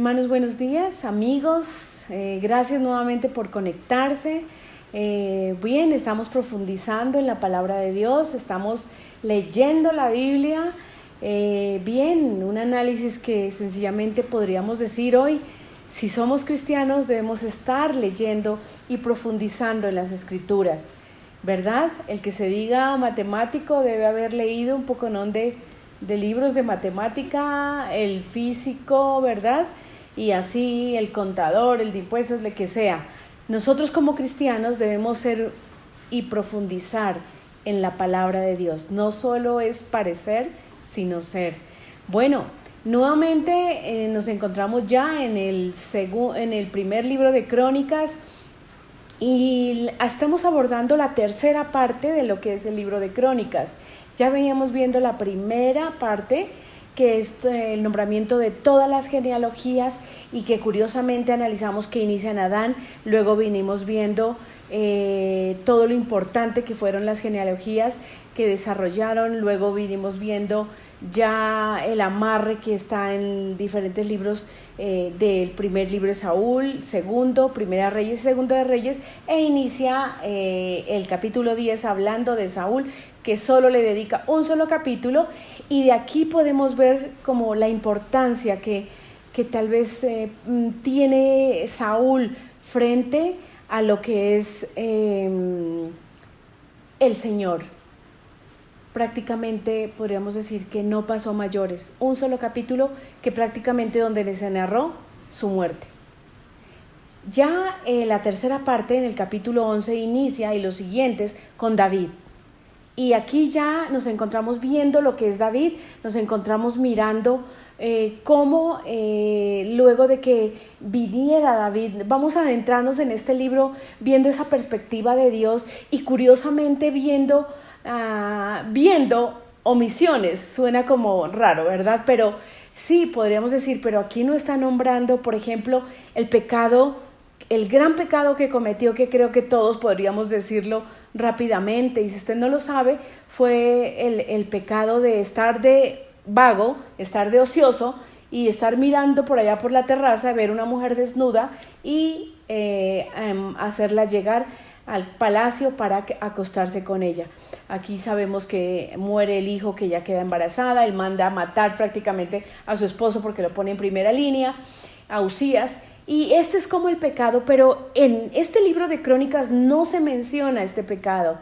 Hermanos, buenos días, amigos, gracias nuevamente por conectarse. Bien, estamos profundizando en la palabra de Dios, estamos leyendo la Biblia. Bien, un análisis que sencillamente podríamos decir hoy, si somos cristianos debemos estar leyendo y profundizando en las Escrituras, ¿verdad? El que se diga matemático debe haber leído un poco de libros de matemática, el físico, ¿verdad? Y así el contador, el de impuestos, el que sea. Nosotros como cristianos debemos ser y profundizar en la palabra de Dios. No solo es parecer, sino ser. Bueno, nuevamente nos encontramos ya en el primer libro de Crónicas y estamos abordando la tercera parte de lo que es el libro de Crónicas. Ya veníamos viendo la primera parte, que es el nombramiento de todas las genealogías y que curiosamente analizamos que inicia en Adán. Luego vinimos viendo todo lo importante que fueron las genealogías que desarrollaron. Luego vinimos viendo ya el amarre que está en diferentes libros del primer libro de Saúl, segundo, Primera Reyes y Segunda de Reyes, e inicia el capítulo 10 hablando de Saúl, que solo le dedica un solo capítulo, y de aquí podemos ver como la importancia que tal vez tiene Saúl frente a lo que es el Señor. Prácticamente podríamos decir que no pasó a mayores, un solo capítulo que prácticamente donde se narró su muerte. Ya la tercera parte, en el capítulo 11, inicia y los siguientes con David. Y aquí ya nos encontramos viendo lo que es David, nos encontramos mirando cómo luego de que viniera David, vamos a adentrarnos en este libro viendo esa perspectiva de Dios y curiosamente viendo omisiones. Suena como raro, ¿verdad? Pero sí, podríamos decir, pero aquí no está nombrando, por ejemplo, el pecado, el gran pecado que cometió, que creo que todos podríamos decirlo rápidamente, y si usted no lo sabe, fue el pecado de estar de vago, estar de ocioso y estar mirando por allá por la terraza, ver una mujer desnuda y hacerla llegar al palacio para acostarse con ella. Aquí sabemos que muere el hijo, que ella queda embarazada, él manda a matar prácticamente a su esposo porque lo pone en primera línea, a Usías, y este es como el pecado, pero en este libro de Crónicas no se menciona este pecado.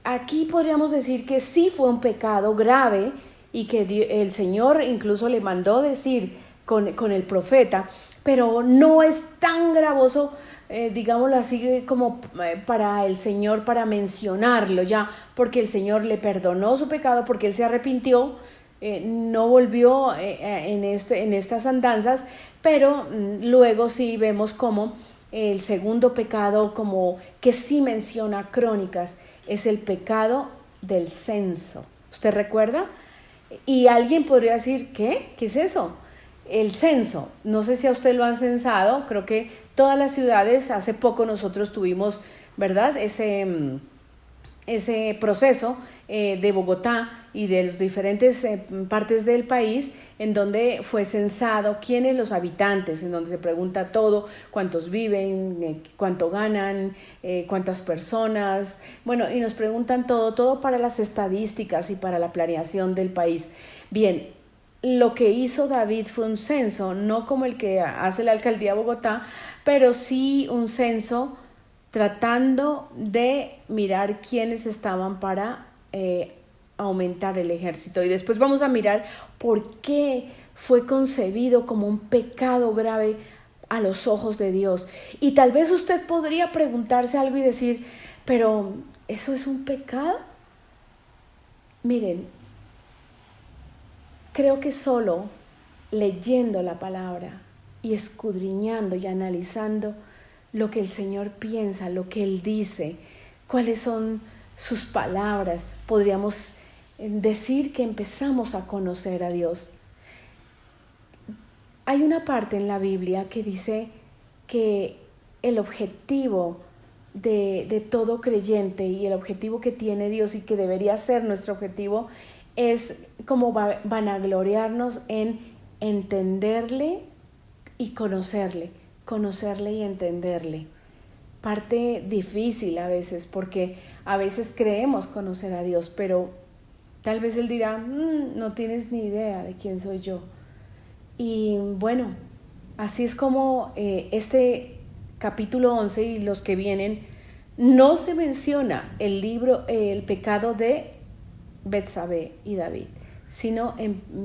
Aquí podríamos decir que sí fue un pecado grave y que el Señor incluso le mandó decir con el profeta, pero no es tan gravoso, digámoslo así, como para el Señor, para mencionarlo ya, porque el Señor le perdonó su pecado, porque él se arrepintió, no volvió en estas andanzas, pero luego sí vemos como el segundo pecado, como que sí menciona Crónicas, es el pecado del censo. ¿Usted recuerda? Y alguien podría decir, ¿qué? ¿Qué es eso? El censo, no sé si a usted lo han censado, creo que todas las ciudades, hace poco nosotros tuvimos, ¿verdad?, ese proceso de Bogotá y de las diferentes partes del país en donde fue censado quiénes los habitantes, en donde se pregunta todo, cuántos viven, cuánto ganan, cuántas personas, bueno, y nos preguntan todo para las estadísticas y para la planeación del país. Bien, lo que hizo David fue un censo, no como el que hace la alcaldía de Bogotá, pero sí un censo tratando de mirar quiénes estaban para aumentar el ejército. Y después vamos a mirar por qué fue concebido como un pecado grave a los ojos de Dios. Y tal vez usted podría preguntarse algo y decir, pero ¿eso es un pecado? Miren, creo que solo leyendo la palabra y escudriñando y analizando lo que el Señor piensa, lo que Él dice, cuáles son sus palabras, podríamos decir que empezamos a conocer a Dios. Hay una parte en la Biblia que dice que el objetivo de todo creyente y el objetivo que tiene Dios y que debería ser nuestro objetivo es como vanagloriarnos en entenderle y conocerle y entenderle. Parte difícil a veces, porque a veces creemos conocer a Dios, pero tal vez Él dirá, no tienes ni idea de quién soy yo. Y bueno, así es como este capítulo 11 y los que vienen, no se menciona el pecado de Betsabé y David, sino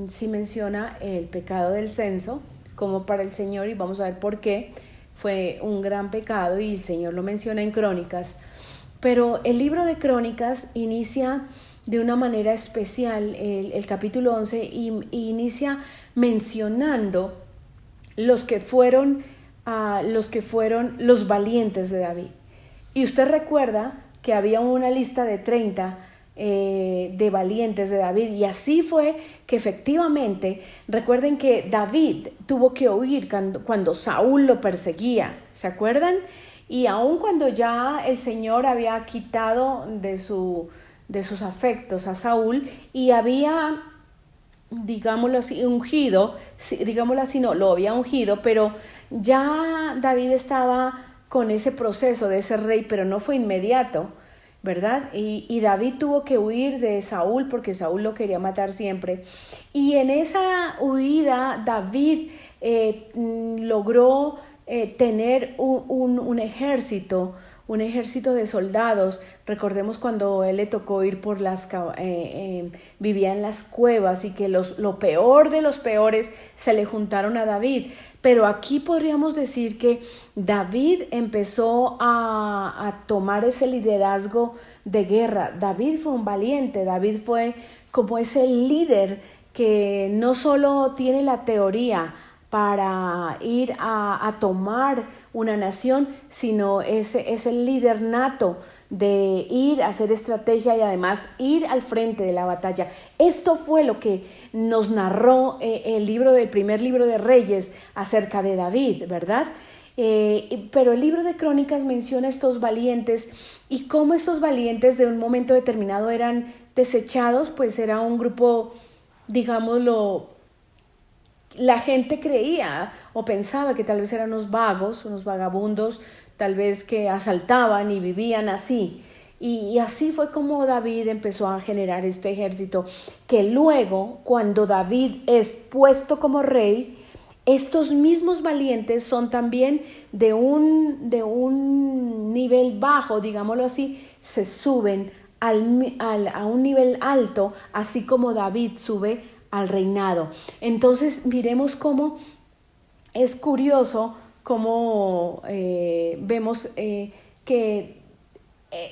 sí menciona el pecado del censo, como para el Señor, y vamos a ver por qué fue un gran pecado, y el Señor lo menciona en Crónicas. Pero el libro de Crónicas inicia de una manera especial, el capítulo 11, y inicia mencionando los que fueron los valientes de David. Y usted recuerda que había una lista de 30 de valientes de David, y así fue que efectivamente, recuerden que David tuvo que huir cuando Saúl lo perseguía, ¿se acuerdan? Y aun cuando ya el Señor había quitado de sus afectos a Saúl y había, digámoslo así, lo había ungido, pero ya David estaba con ese proceso de ser rey, pero no fue inmediato, ¿verdad? Y David tuvo que huir de Saúl porque Saúl lo quería matar siempre. Y en esa huida David logró tener un ejército de soldados. Recordemos cuando él le tocó ir por vivía en las cuevas, y que lo peor de los peores se le juntaron a David. Pero aquí podríamos decir que David empezó a tomar ese liderazgo de guerra. David fue un valiente, David fue como ese líder que no solo tiene la teoría para ir a tomar una nación, sino es el líder nato de ir a hacer estrategia y además ir al frente de la batalla. Esto fue lo que nos narró el primer libro de Reyes acerca de David, ¿verdad? Pero el libro de Crónicas menciona estos valientes y cómo estos valientes de un momento determinado eran desechados, pues era un grupo, digámoslo, la gente creía o pensaba que tal vez eran unos vagos, unos vagabundos, tal vez que asaltaban y vivían así. Y así fue como David empezó a generar este ejército, que luego, cuando David es puesto como rey, estos mismos valientes son también de un nivel bajo, digámoslo así, se suben a un nivel alto, así como David sube al reinado. Entonces miremos cómo es curioso cómo vemos que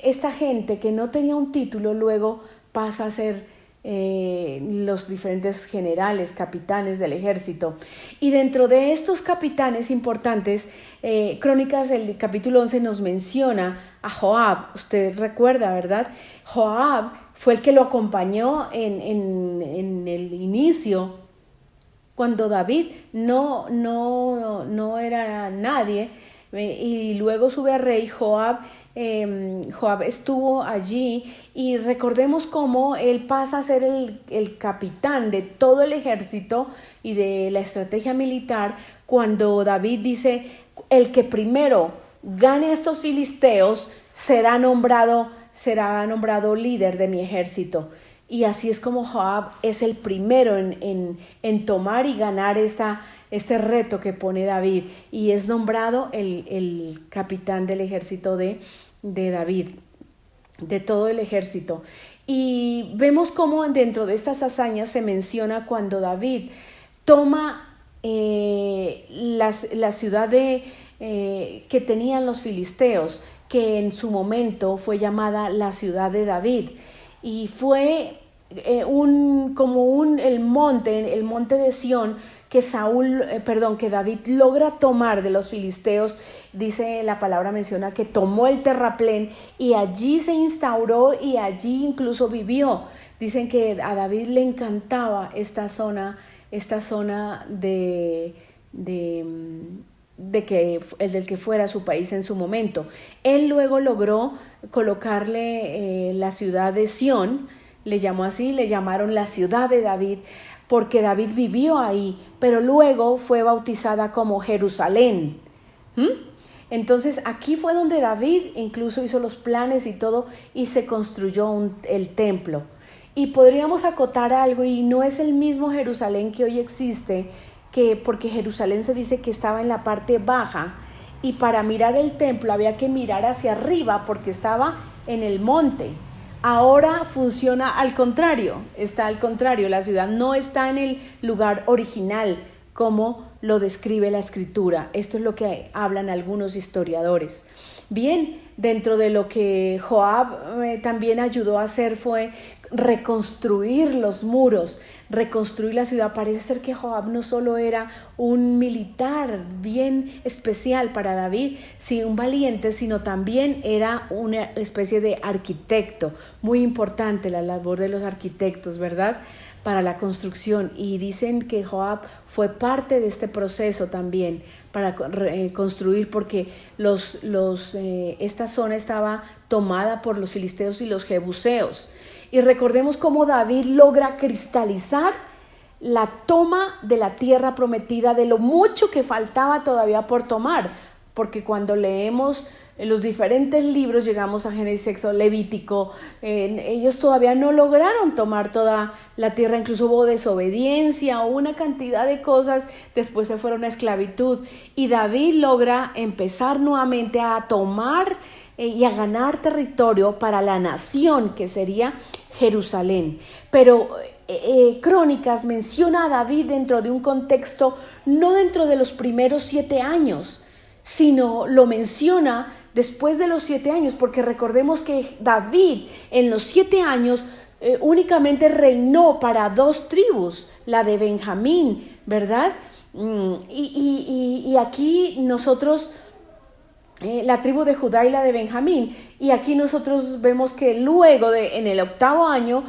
esta gente que no tenía un título luego pasa a ser los diferentes generales, capitanes del ejército. Y dentro de estos capitanes importantes, Crónicas, el capítulo 11 nos menciona a Joab. Usted recuerda, ¿verdad? Joab fue el que lo acompañó en el inicio, cuando David no era nadie, y luego sube a rey. Joab estuvo allí, y recordemos cómo él pasa a ser el capitán de todo el ejército y de la estrategia militar, cuando David dice: el que primero gane a estos filisteos será nombrado líder de mi ejército. Y así es como Joab es el primero en tomar y ganar este reto que pone David, y es nombrado el capitán del ejército de David, de todo el ejército. Y vemos cómo dentro de estas hazañas se menciona cuando David toma la ciudad que tenían los filisteos, que en su momento fue llamada la ciudad de David, y fue el monte de Sión que David logra tomar de los filisteos. Dice la palabra, menciona que tomó el terraplén y allí se instauró y allí incluso vivió. Dicen que a David le encantaba esta zona del que fuera su país en su momento. Él luego logró colocarle la ciudad de Sión, le llamaron la ciudad de David, porque David vivió ahí, pero luego fue bautizada como Jerusalén. Entonces aquí fue donde David incluso hizo los planes y todo y se construyó el templo. Y podríamos acotar algo, y no es el mismo Jerusalén que hoy existe, porque Jerusalén se dice que estaba en la parte baja, y para mirar el templo había que mirar hacia arriba porque estaba en el monte. Ahora funciona al contrario, la ciudad no está en el lugar original como lo describe la escritura. Esto es lo que hablan algunos historiadores. Bien, dentro de lo que Joab también ayudó a hacer fue reconstruir los muros, reconstruir la ciudad. Parece ser que Joab no solo era un militar bien especial para David, un valiente, sino también era una especie de arquitecto. Muy importante la labor de los arquitectos, ¿verdad?, para la construcción. Y dicen que Joab fue parte de este proceso también para construir, porque esta zona estaba tomada por los filisteos y los jebuseos. Y recordemos cómo David logra cristalizar la toma de la tierra prometida, de lo mucho que faltaba todavía por tomar, porque cuando leemos en los diferentes libros, llegamos a Génesis, Éxodo, Levítico, ellos todavía no lograron tomar toda la tierra, incluso hubo desobediencia, una cantidad de cosas, después se fueron a esclavitud, y David logra empezar nuevamente a tomar y a ganar territorio para la nación que sería Jerusalén. Pero Crónicas menciona a David dentro de un contexto, no dentro de los primeros 7 años, sino lo menciona después de los 7 años, porque recordemos que David en los 7 años únicamente reinó para 2 tribus, la de Benjamín, ¿verdad? Y aquí nosotros, la tribu de Judá y la de Benjamín, y aquí nosotros vemos que luego en el 8º año,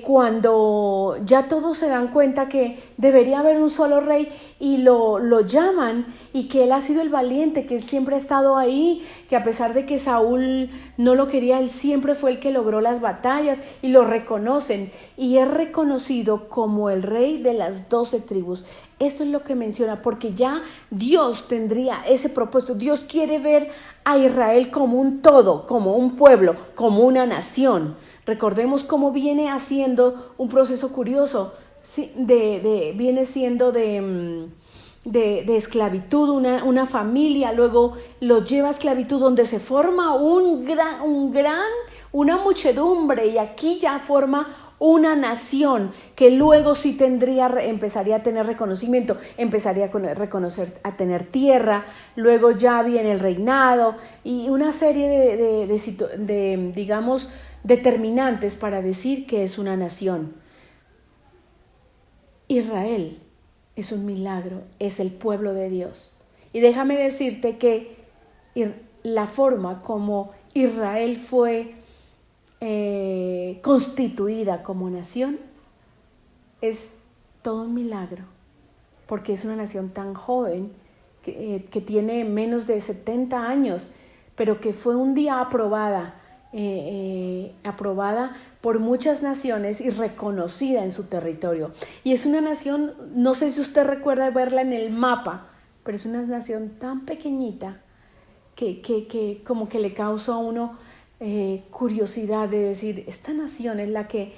cuando ya todos se dan cuenta que debería haber un solo rey y lo llaman, y que él ha sido el valiente, que él siempre ha estado ahí, que a pesar de que Saúl no lo quería, él siempre fue el que logró las batallas, y lo reconocen, y es reconocido como el rey de las 12 tribus. Esto es lo que menciona, porque ya Dios tendría ese propósito. Dios quiere ver a Israel como un todo, como un pueblo, como una nación. Recordemos cómo viene haciendo un proceso curioso, ¿sí? Viene siendo de esclavitud, una familia, luego los lleva a esclavitud, donde se forma una muchedumbre, y aquí ya forma una nación que luego sí empezaría a tener reconocimiento, empezaría a tener tierra, luego ya viene el reinado y una serie de digamos, determinantes para decir que es una nación. Israel es un milagro, es el pueblo de Dios. Y déjame decirte que la forma como Israel fue constituida como nación es todo un milagro, porque es una nación tan joven que tiene menos de 70 años, pero que fue un día aprobada por muchas naciones y reconocida en su territorio. Y es una nación, no sé si usted recuerda verla en el mapa, pero es una nación tan pequeñita que como que le causa a uno curiosidad de decir, esta nación es la que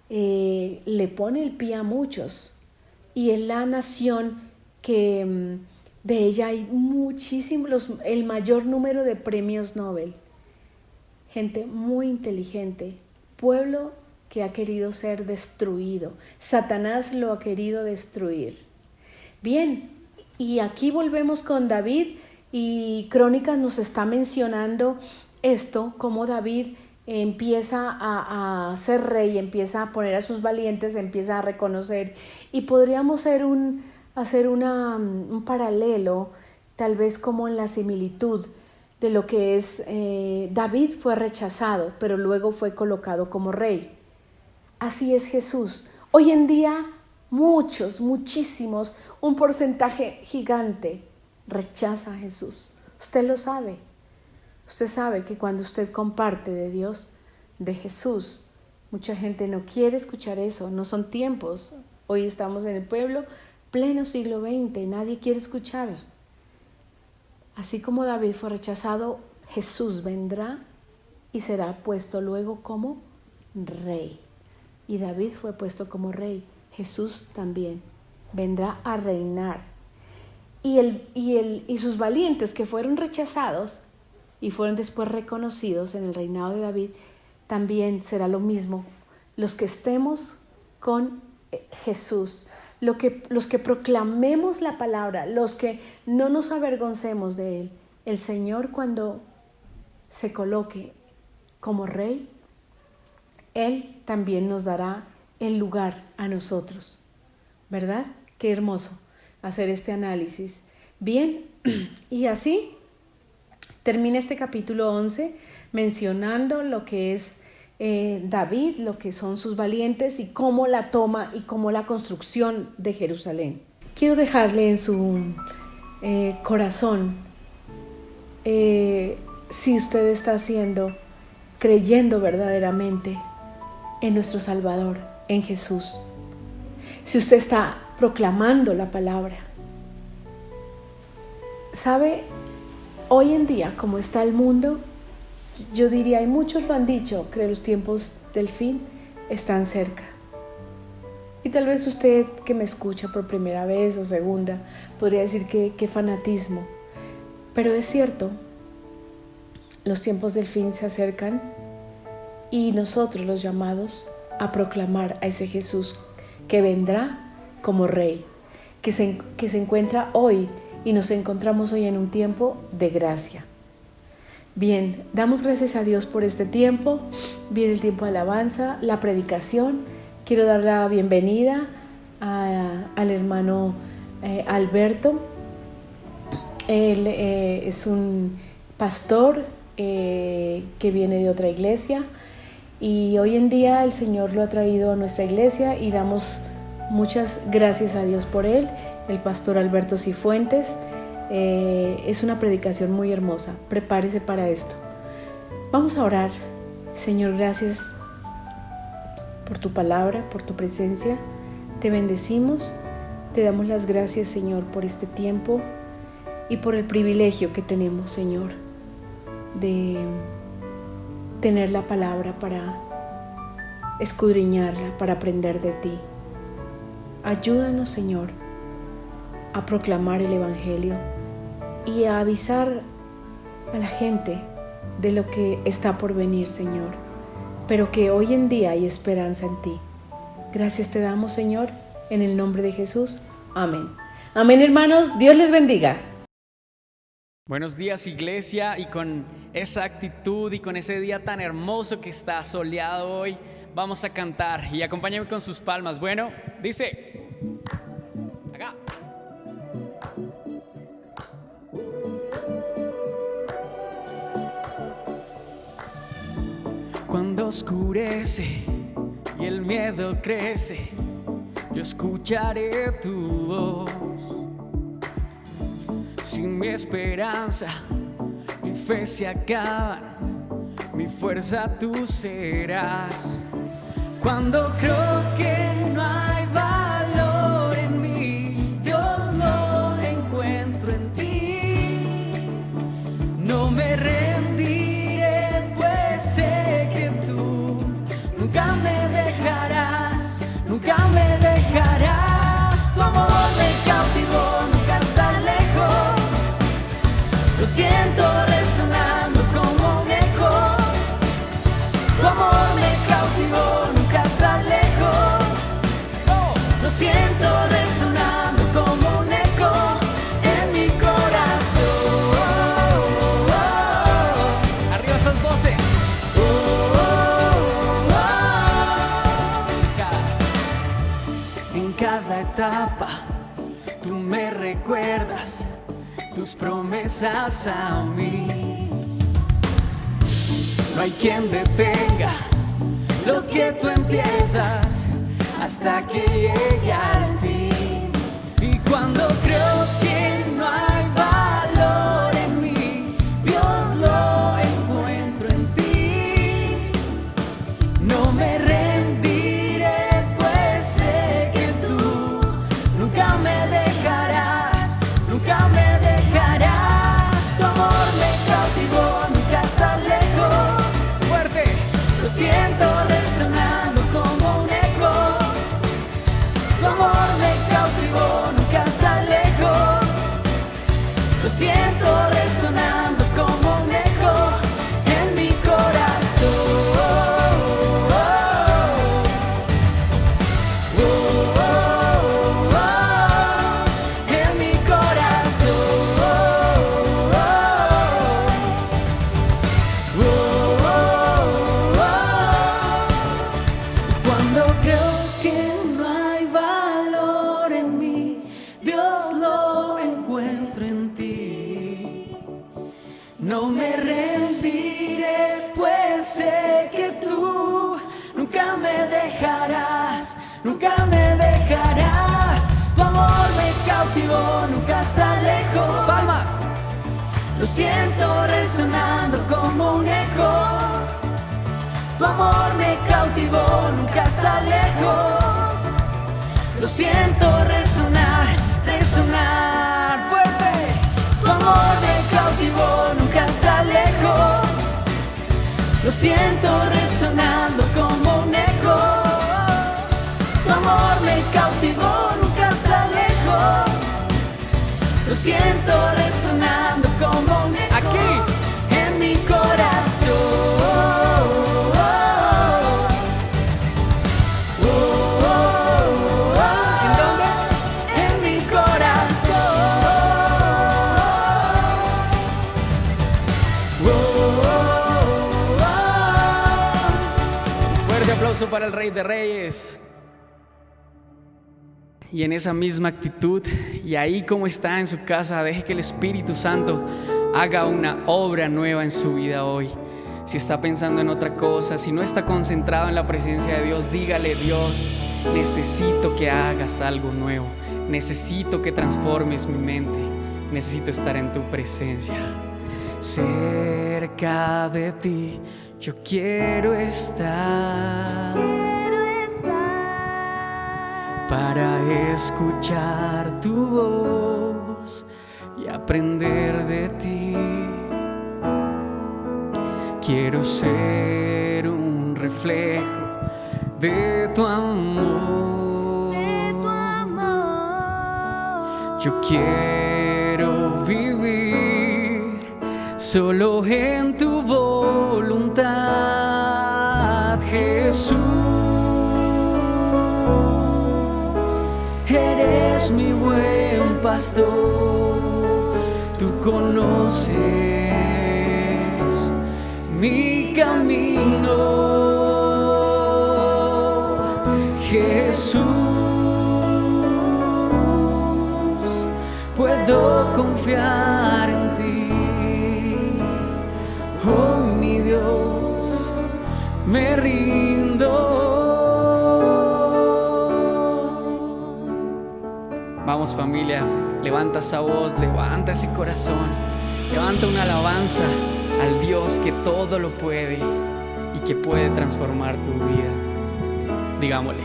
le pone el pie a muchos, y es la nación que de ella hay el mayor número de premios Nobel. Gente muy inteligente, pueblo que ha querido ser destruido. Satanás lo ha querido destruir. Bien, y aquí volvemos con David, y Crónicas nos está mencionando esto, cómo David empieza a ser rey, empieza a poner a sus valientes, empieza a reconocer, y podríamos hacer un paralelo, tal vez como en la similitud de lo que es David fue rechazado, pero luego fue colocado como rey. Así es Jesús. Hoy en día muchísimos, un porcentaje gigante rechaza a Jesús. Usted lo sabe. Usted sabe que cuando usted comparte de Dios, de Jesús, mucha gente no quiere escuchar eso. No son tiempos Hoy estamos en el pueblo, pleno siglo XX, nadie quiere escuchar. Así como David fue rechazado, Jesús vendrá y será puesto luego como rey. Y David fue puesto como rey, Jesús también vendrá a reinar. Y sus valientes que fueron rechazados y fueron después reconocidos en el reinado de David, también será lo mismo. Los que estemos con Jesús, los que proclamemos la palabra, los que no nos avergoncemos de Él, el Señor cuando se coloque como Rey, Él también nos dará el lugar a nosotros. ¿Verdad? Qué hermoso hacer este análisis. Bien, y así termina este capítulo 11 mencionando lo que es David, lo que son sus valientes y cómo la toma y cómo la construcción de Jerusalén. Quiero dejarle en su corazón, si usted está creyendo verdaderamente en nuestro Salvador, en Jesús. Si usted está proclamando la palabra. ¿Sabe? Hoy en día, como está el mundo, yo diría, y muchos lo han dicho, que los tiempos del fin están cerca. Y tal vez usted que me escucha por primera vez o segunda, podría decir que fanatismo. Pero es cierto, los tiempos del fin se acercan y nosotros los llamados a proclamar a ese Jesús que vendrá como Rey, que se encuentra hoy y nos encontramos hoy en un tiempo de gracia. Bien, damos gracias a Dios por este tiempo. Viene el tiempo de alabanza, la predicación. Quiero dar la bienvenida al hermano Alberto. Él es un pastor que viene de otra iglesia y hoy en día el Señor lo ha traído a nuestra iglesia y damos muchas gracias a Dios por él, el pastor Alberto Cifuentes. Es una predicación muy hermosa, prepárese para esto. Vamos a orar. Señor, gracias por tu palabra, por tu presencia. Te bendecimos, te damos las gracias, Señor, por este tiempo y por el privilegio que tenemos, Señor, de tener la palabra para escudriñarla, para aprender de ti. Ayúdanos, Señor, a proclamar el Evangelio y a avisar a la gente de lo que está por venir, Señor, pero que hoy en día hay esperanza en ti. Gracias te damos, Señor, en el nombre de Jesús. Amén. Amén, hermanos. Dios les bendiga. Buenos días, iglesia, y con esa actitud y con ese día tan hermoso que está soleado hoy, vamos a cantar y acompáñenme con sus palmas. Bueno, dice, acá. Cuando oscurece y el miedo crece, yo escucharé tu voz. Sin mi esperanza, mi fe se acaba, mi fuerza tú serás. Cuando creo que no hay valor en mí, Dios lo encuentro en ti. No me rendiré, pues sé que tú nunca me dejarás, nunca me dejarás. Tu amor me cautivó, nunca está lejos. Lo siento resonando como un eco. Tu amor me cautivó, nunca está lejos. Lo siento resonando como un eco en mi corazón. Arriba esas voces. En cada etapa tú me recuerdas tus promesas a mí. No hay quien detenga lo que tú empiezas hasta que llegue al fin. Y cuando creo que no hay valor en mí, Dios lo encuentro en ti. No me rendiré, pues sé que tú siento resonando como un eco en mi corazón. En mi corazón. Cuando creo que no hay valor en mí, Dios lo encuentro en ti. No me rendiré, pues sé que tú nunca me dejarás, nunca me dejarás. Tu amor me cautivó, nunca está lejos. Palmas. Lo siento resonando como un eco. Tu amor me cautivó, nunca está lejos. Lo siento resonar, resonar fuerte. Tu amor me cautivó, nunca está lejos. Lo siento resonando como un eco. Tu amor me cautivó, nunca está lejos. Lo siento resonando como un eco. Aquí en mi corazón. ¿En dónde? En mi corazón. Fuerte aplauso para el Rey de Reyes. Y en esa misma actitud, y ahí como está en su casa, deje que el Espíritu Santo haga una obra nueva en su vida hoy. Si está pensando en otra cosa, si no está concentrado en la presencia de Dios, dígale: Dios, necesito que hagas algo nuevo. Necesito que transformes mi mente. Necesito estar en tu presencia. Cerca de ti yo quiero estar. Para escuchar tu voz y aprender de ti. Quiero ser un reflejo de tu amor. Yo quiero vivir solo en tu voluntad, Jesús. Eres mi buen pastor, tú conoces mi camino, Jesús. Puedo confiar en ti, oh mi Dios, me rindo. Vamos familia, levanta esa voz, levanta ese corazón, levanta una alabanza al Dios que todo lo puede y que puede transformar tu vida. Digámosle: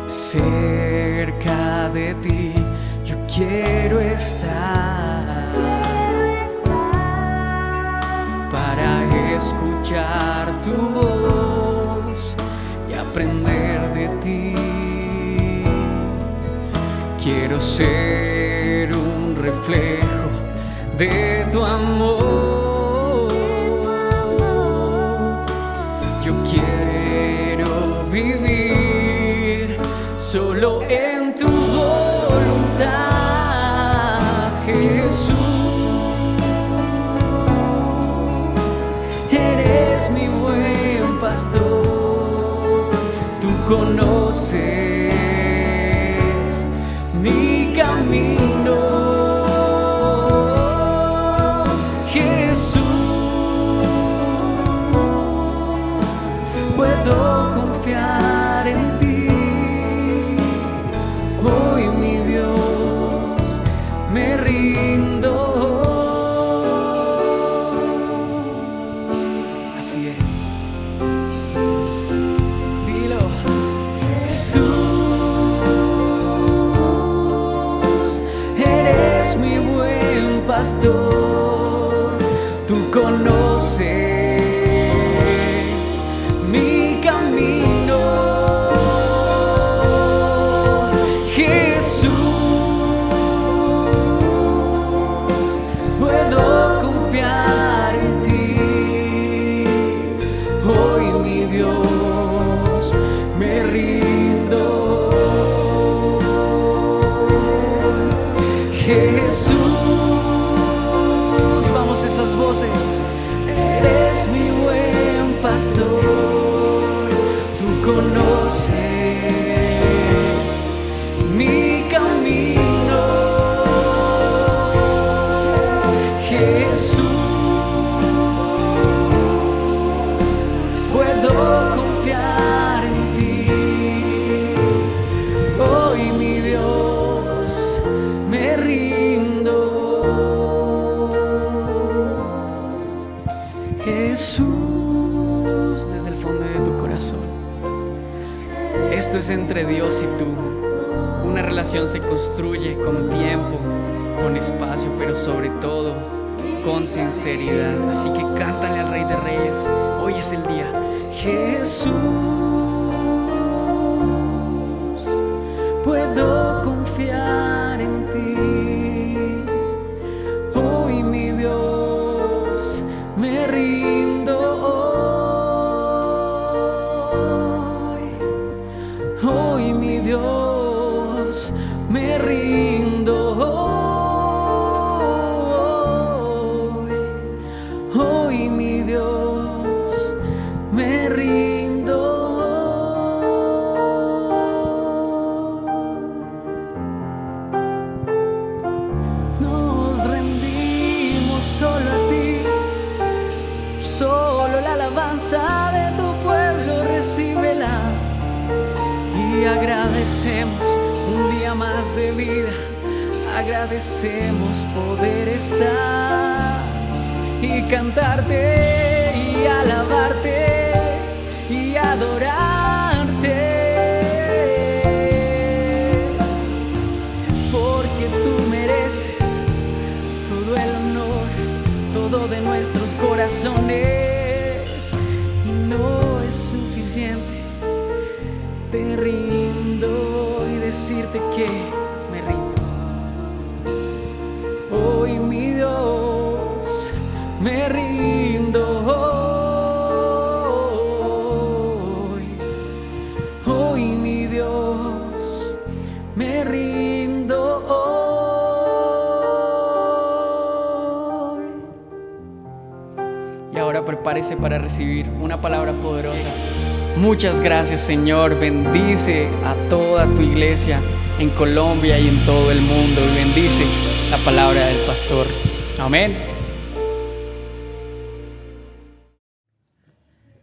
cerca de ti yo quiero estar, para escuchar tu voz y aprender de ti. Quiero ser un reflejo de tu amor. Yo quiero vivir solo en tu voluntad, Jesús. Eres mi buen pastor, tú conoces mi camino, Jesús. Puedo confiar en ti, hoy mi Dios, me rindo. Así es. Dilo, Jesús. Mi buen pastor, tú conoces mi camino, Jesús. Jesús, vamos esas voces. Eres mi buen pastor, tú conoces mi camino. Jesús, puedo confiar en ti. Hoy mi Dios, me rindo. Jesús, desde el fondo de tu corazón. Esto es entre Dios y tú. Una relación se construye con tiempo, con espacio, pero sobre todo con sinceridad. Así que cántale al Rey de Reyes. Hoy es el día. Jesús, puedo confiar en ti. Hoy mi Dios, me rindo hoy. Hoy mi Dios, me rindo hoy. Hoy mi Dios, me rindo hoy. Nos rendimos solo a ti. Solo la alabanza de tu pueblo recíbela. Y agradecemos un día más de vida. Agradecemos poder estar y cantarte y alabarte y adorarte. Porque tú mereces todo el honor, todo de nuestros corazones. Y no es suficiente. Te rindo y decirte que me rindo. Hoy mi Dios, me rindo hoy. Hoy mi Dios, me rindo hoy. Y ahora prepárese para recibir una palabra poderosa. Muchas gracias, Señor. Bendice a toda tu iglesia en Colombia y en todo el mundo. Y bendice la palabra del pastor. Amén.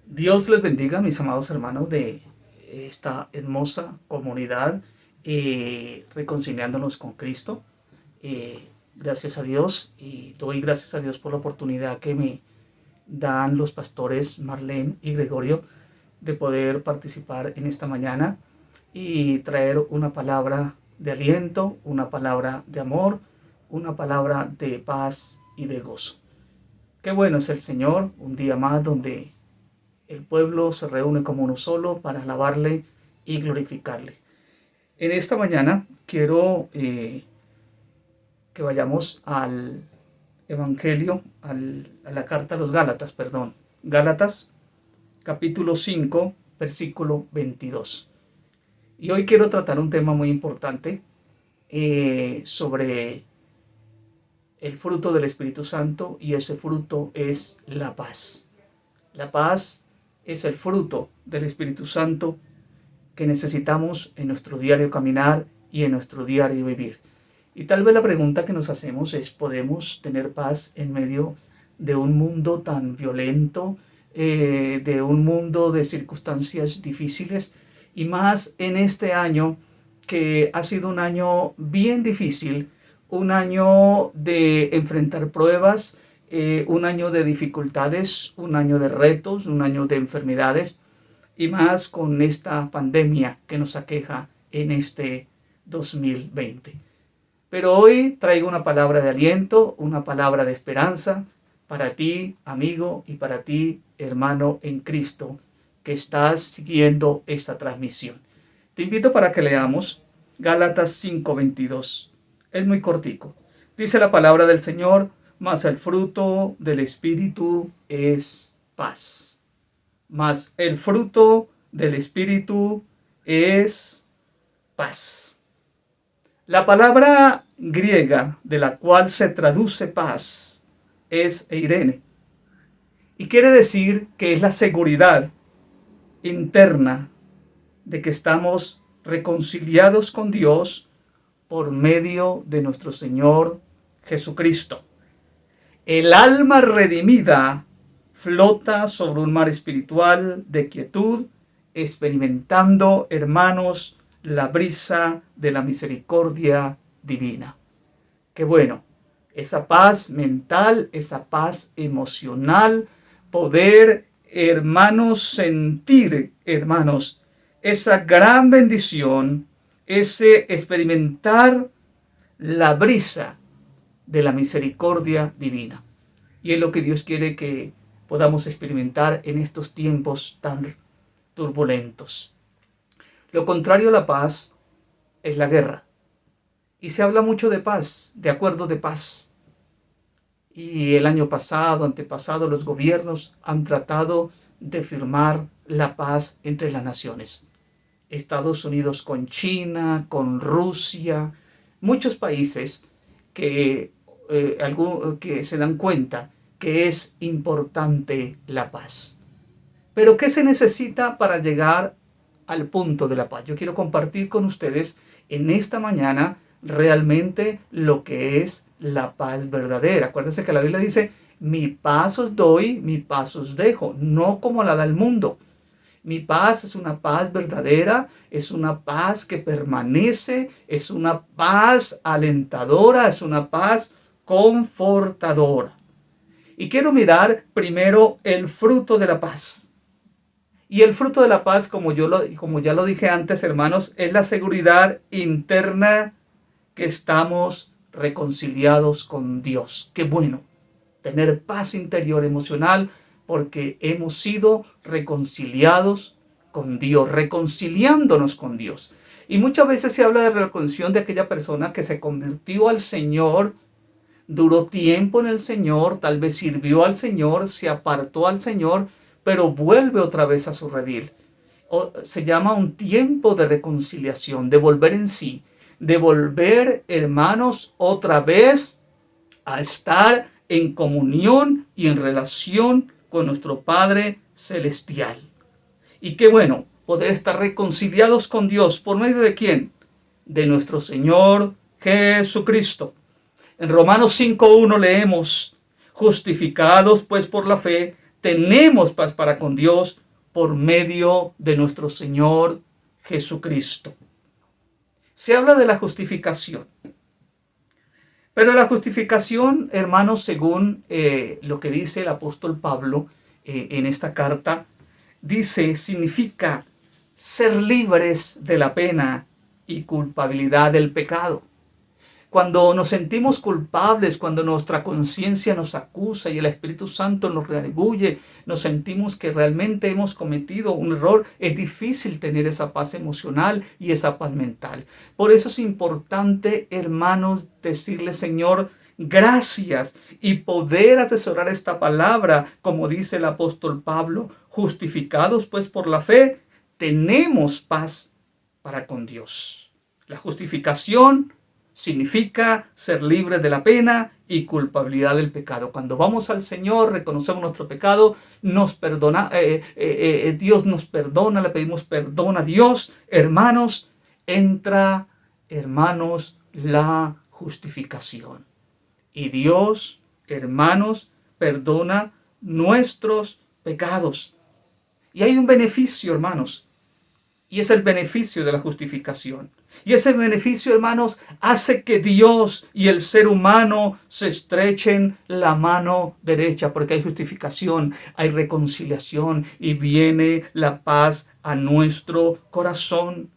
Dios les bendiga, mis amados hermanos de esta hermosa comunidad, reconciliándonos con Cristo. Gracias a Dios, y doy gracias a Dios por la oportunidad que me dan los pastores Marlene y Gregorio de poder participar en esta mañana y traer una palabra de aliento, una palabra de amor, una palabra de paz y de gozo. Qué bueno es el Señor, un día más donde el pueblo se reúne como uno solo para alabarle y glorificarle. En esta mañana quiero que vayamos al Evangelio, a la carta a los Gálatas, Gálatas capítulo 5, versículo 22. Y hoy quiero tratar un tema muy importante sobre el fruto del Espíritu Santo, y ese fruto es la paz. La paz es el fruto del Espíritu Santo que necesitamos en nuestro diario caminar y en nuestro diario vivir. Y tal vez la pregunta que nos hacemos es: ¿podemos tener paz en medio de un mundo tan violento, de un mundo de circunstancias difíciles, y más en este año que ha sido un año bien difícil, un año de enfrentar pruebas, un año de dificultades, un año de retos, un año de enfermedades, y más con esta pandemia que nos aqueja en este 2020? Pero hoy traigo una palabra de aliento, una palabra de esperanza para ti, amigo, y para ti, hermano en Cristo, que estás siguiendo esta transmisión. Te invito para que leamos Gálatas 5:22. Es muy cortico. Dice la palabra del Señor: mas el fruto del Espíritu es paz. Mas el fruto del Espíritu es paz. La palabra griega de la cual se traduce paz es eirene. Y quiere decir que es la seguridad interna de que estamos reconciliados con Dios por medio de nuestro Señor Jesucristo. El alma redimida flota sobre un mar espiritual de quietud, experimentando, hermanos, la brisa de la misericordia divina. Qué bueno, esa paz mental, esa paz emocional, poder, hermanos, sentir, hermanos, esa gran bendición, ese experimentar la brisa de la misericordia divina. Y es lo que Dios quiere que podamos experimentar en estos tiempos tan turbulentos. Lo contrario a la paz es la guerra. Y se habla mucho de paz, de acuerdo de paz. Y el año pasado, antepasado, los gobiernos han tratado de firmar la paz entre las naciones. Estados Unidos con China, con Rusia, muchos países que se dan cuenta que es importante la paz. Pero ¿qué se necesita para llegar al punto de la paz? Yo quiero compartir con ustedes en esta mañana realmente lo que es la paz verdadera. Acuérdense que la Biblia dice, mi paz os doy, mi paz os dejo, no como la da el mundo. Mi paz es una paz verdadera, es una paz que permanece, es una paz alentadora, es una paz confortadora. Y quiero mirar primero el fruto de la paz. Y el fruto de la paz, como ya lo dije antes, hermanos, es la seguridad interna que estamos reconciliados con Dios. Qué bueno tener paz interior emocional porque hemos sido reconciliados con Dios, reconciliándonos con Dios. Y muchas veces se habla de reconciliación de aquella persona que se convirtió al Señor, duró tiempo en el Señor, tal vez sirvió al Señor, se apartó al Señor, pero vuelve otra vez a su redil. Se llama un tiempo de reconciliación, de volver en sí, de volver, hermanos, otra vez a estar en comunión y en relación con nuestro Padre Celestial. Y qué bueno poder estar reconciliados con Dios. ¿Por medio de quién? De nuestro Señor Jesucristo. En Romanos 5:1 leemos, justificados pues por la fe, tenemos paz para con Dios por medio de nuestro Señor Jesucristo. Se habla de la justificación. Pero la justificación, hermanos, según lo que dice el apóstol Pablo en esta carta, significa ser libres de la pena y culpabilidad del pecado. Cuando nos sentimos culpables, cuando nuestra conciencia nos acusa y el Espíritu Santo nos redarguye, nos sentimos que realmente hemos cometido un error, es difícil tener esa paz emocional y esa paz mental. Por eso es importante, hermanos, decirle, Señor, gracias, y poder atesorar esta palabra, como dice el apóstol Pablo, justificados pues por la fe, tenemos paz para con Dios. La justificación significa ser libres de la pena y culpabilidad del pecado. Cuando vamos al Señor, reconocemos nuestro pecado, nos perdona, Dios nos perdona, le pedimos perdón a Dios. Hermanos, entra, hermanos, la justificación. Y Dios, hermanos, perdona nuestros pecados. Y hay un beneficio, hermanos, y es el beneficio de la justificación. Y ese beneficio, hermanos, hace que Dios y el ser humano se estrechen la mano derecha, porque hay justificación, hay reconciliación y viene la paz a nuestro corazón.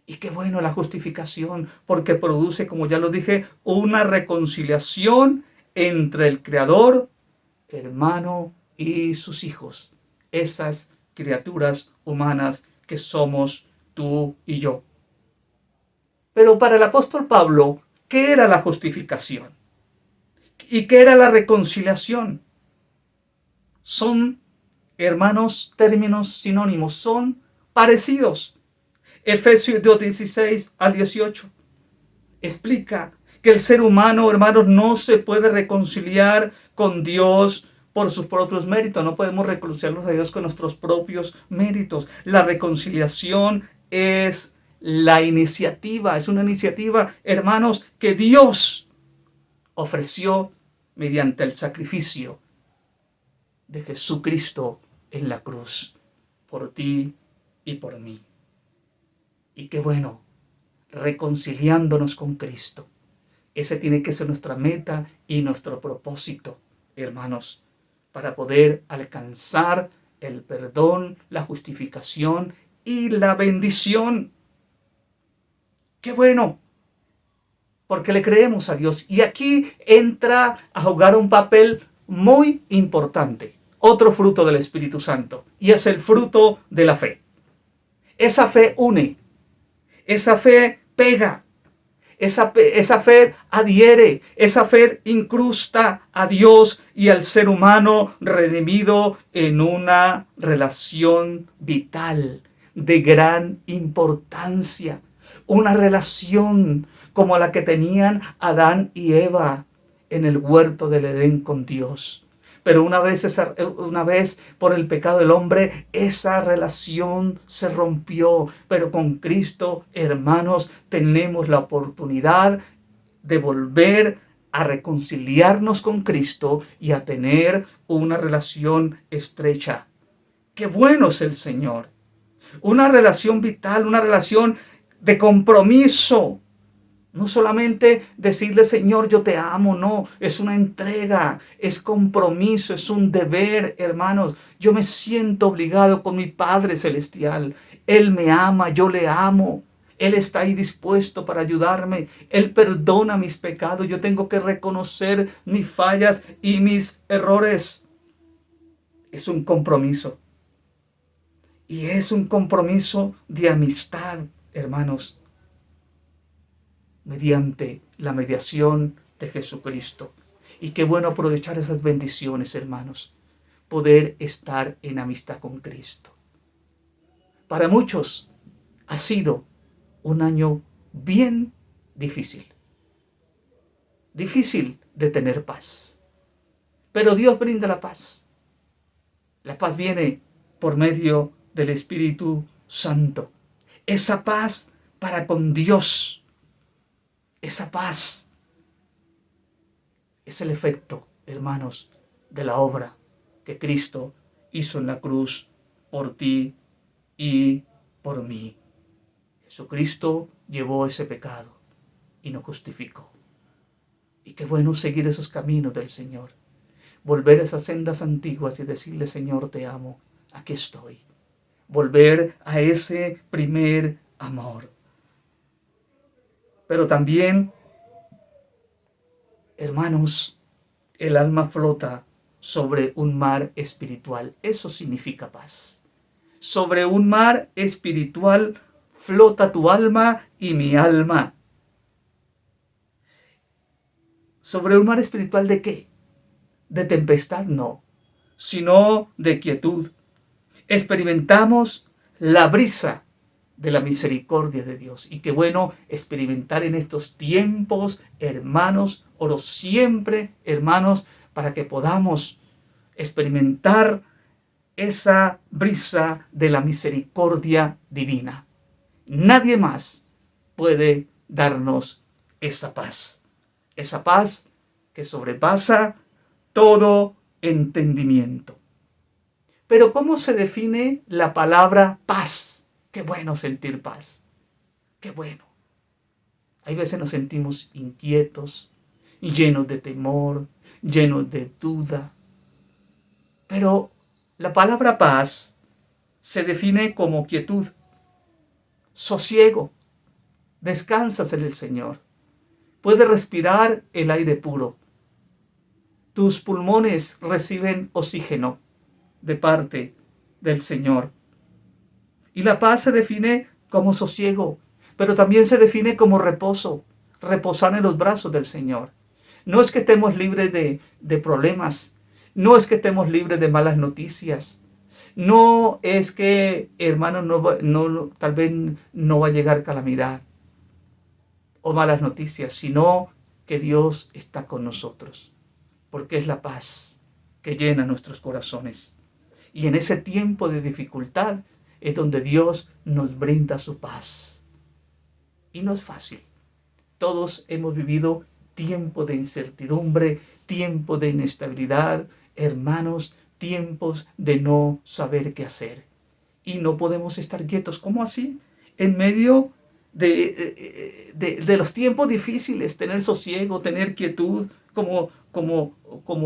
Y qué bueno la justificación, porque produce, como ya lo dije, una reconciliación entre el Creador, hermano, y sus hijos. Esas criaturas humanas que somos tú y yo. Pero para el apóstol Pablo, ¿qué era la justificación? ¿Y qué era la reconciliación? Son, hermanos, términos sinónimos, son parecidos. Efesios 2:16 al 18. explica que el ser humano, hermanos, no se puede reconciliar con Dios por sus propios méritos. No podemos reconciliarnos a Dios con nuestros propios méritos. La reconciliación es la iniciativa, es una iniciativa, hermanos, que Dios ofreció mediante el sacrificio de Jesucristo en la cruz, por ti y por mí. Y qué bueno, reconciliándonos con Cristo. Ese tiene que ser nuestra meta y nuestro propósito, hermanos, para poder alcanzar el perdón, la justificación y la bendición. ¡Qué bueno! Porque le creemos a Dios. Y aquí entra a jugar un papel muy importante. Otro fruto del Espíritu Santo. Y es el fruto de la fe. Esa fe une. Esa fe pega. Esa fe adhiere. Esa fe incrusta a Dios y al ser humano redimido en una relación vital de gran importancia. Una relación como la que tenían Adán y Eva en el huerto del Edén con Dios. Pero una vez por el pecado del hombre, esa relación se rompió. Pero con Cristo, hermanos, tenemos la oportunidad de volver a reconciliarnos con Cristo y a tener una relación estrecha. ¡Qué bueno es el Señor! Una relación vital, una relación de compromiso. No solamente decirle, Señor, yo te amo, no, es una entrega, es compromiso, es un deber, hermanos. Yo me siento obligado con mi Padre Celestial. Él me ama, yo le amo. Él está ahí dispuesto para ayudarme. Él perdona mis pecados. Yo tengo que reconocer mis fallas y mis errores. Es un compromiso. Y es un compromiso de amistad, hermanos, mediante la mediación de Jesucristo. Y qué bueno aprovechar esas bendiciones, hermanos, poder estar en amistad con Cristo. Para muchos ha sido un año bien difícil. Difícil de tener paz. Pero Dios brinda la paz. La paz viene por medio del Espíritu Santo. Esa paz para con Dios. Esa paz es el efecto, hermanos, de la obra que Cristo hizo en la cruz por ti y por mí. Jesucristo llevó ese pecado y nos justificó. Y qué bueno seguir esos caminos del Señor. Volver a esas sendas antiguas y decirle, Señor, te amo, aquí estoy. Volver a ese primer amor. Pero también, hermanos, el alma flota sobre un mar espiritual. Eso significa paz. Sobre un mar espiritual flota tu alma y mi alma. ¿Sobre un mar espiritual de qué? De tempestad no, sino de quietud. Experimentamos la brisa de la misericordia de Dios. Y qué bueno experimentar en estos tiempos, hermanos. Oro siempre, hermanos, para que podamos experimentar esa brisa de la misericordia divina. Nadie más puede darnos esa paz que sobrepasa todo entendimiento. Pero ¿cómo se define la palabra paz? Qué bueno sentir paz. Qué bueno. Hay veces nos sentimos inquietos, llenos de temor, llenos de duda. Pero la palabra paz se define como quietud, sosiego. Descansas en el Señor. Puedes respirar el aire puro. Tus pulmones reciben oxígeno de parte del Señor. Y la paz se define como sosiego, pero también se define como reposo, reposar en los brazos del Señor. No es que estemos libres de problemas, no es que estemos libres de malas noticias, no es que, hermano, tal vez no va a llegar calamidad. o malas noticias, sino que Dios está con nosotros, porque es la paz que llena nuestros corazones. Y en ese tiempo de dificultad es donde Dios nos brinda su paz. Y no es fácil. Todos hemos vivido tiempo de incertidumbre, tiempo de inestabilidad, hermanos, tiempos de no saber qué hacer. Y no podemos estar quietos. ¿Cómo así? En medio de los tiempos difíciles, tener sosiego, tener quietud, como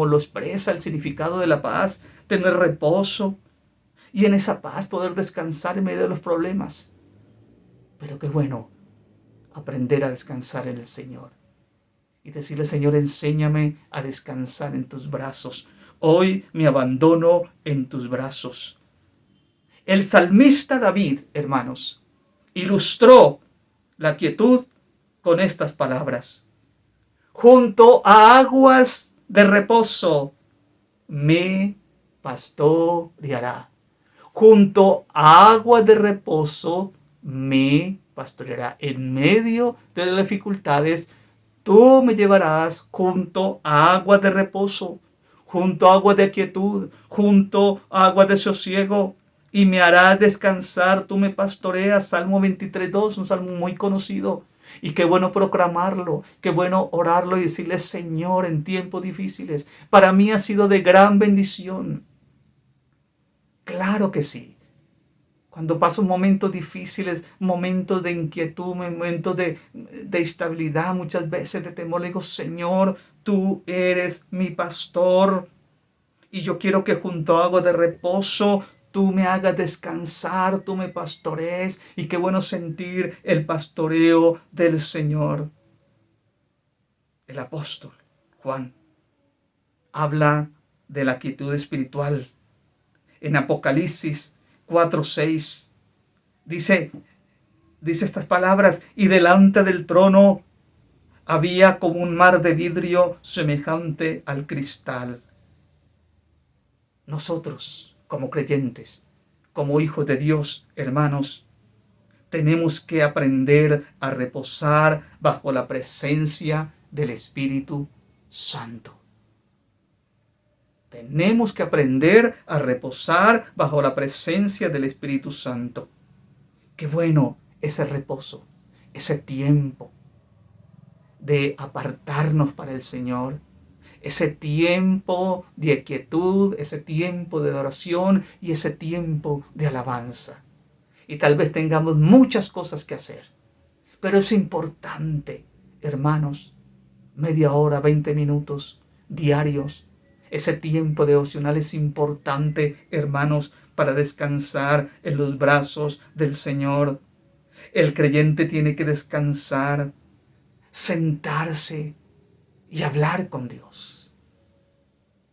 lo expresa el significado de la paz, tener reposo y en esa paz poder descansar en medio de los problemas. Pero qué bueno aprender a descansar en el Señor y decirle: Señor, enséñame a descansar en tus brazos. Hoy me abandono en tus brazos. El salmista David, hermanos, ilustró la quietud con estas palabras: junto a aguas de reposo me pastoreará. Junto a aguas de reposo me pastoreará. En medio de las dificultades, tú me llevarás junto a aguas de reposo, junto a aguas de quietud, junto a aguas de sosiego, y me harás descansar, tú me pastoreas. Salmo 23:2, un salmo muy conocido. Y qué bueno proclamarlo, qué bueno orarlo y decirle: Señor, en tiempos difíciles, para mí ha sido de gran bendición. Claro que sí. Cuando paso momentos difíciles, momentos de inquietud, momentos de instabilidad, muchas veces de temor, le digo: Señor, tú eres mi pastor. Y yo quiero que junto a aguas de reposo tú me hagas descansar, tú me pastorees. Y qué bueno sentir el pastoreo del Señor. El apóstol Juan habla de la quietud espiritual. En Apocalipsis 4:6 dice estas palabras: y delante del trono había como un mar de vidrio semejante al cristal. Nosotros, como creyentes, como hijos de Dios, hermanos, tenemos que aprender a reposar bajo la presencia del Espíritu Santo. Tenemos que aprender a reposar bajo la presencia del Espíritu Santo. Qué bueno ese reposo, ese tiempo de apartarnos para el Señor, ese tiempo de quietud, ese tiempo de adoración y ese tiempo de alabanza. Y tal vez tengamos muchas cosas que hacer, pero es importante, hermanos, media hora, 20 minutos diarios. Ese tiempo devocional es importante, hermanos, para descansar en los brazos del Señor. El creyente tiene que descansar, sentarse y hablar con Dios.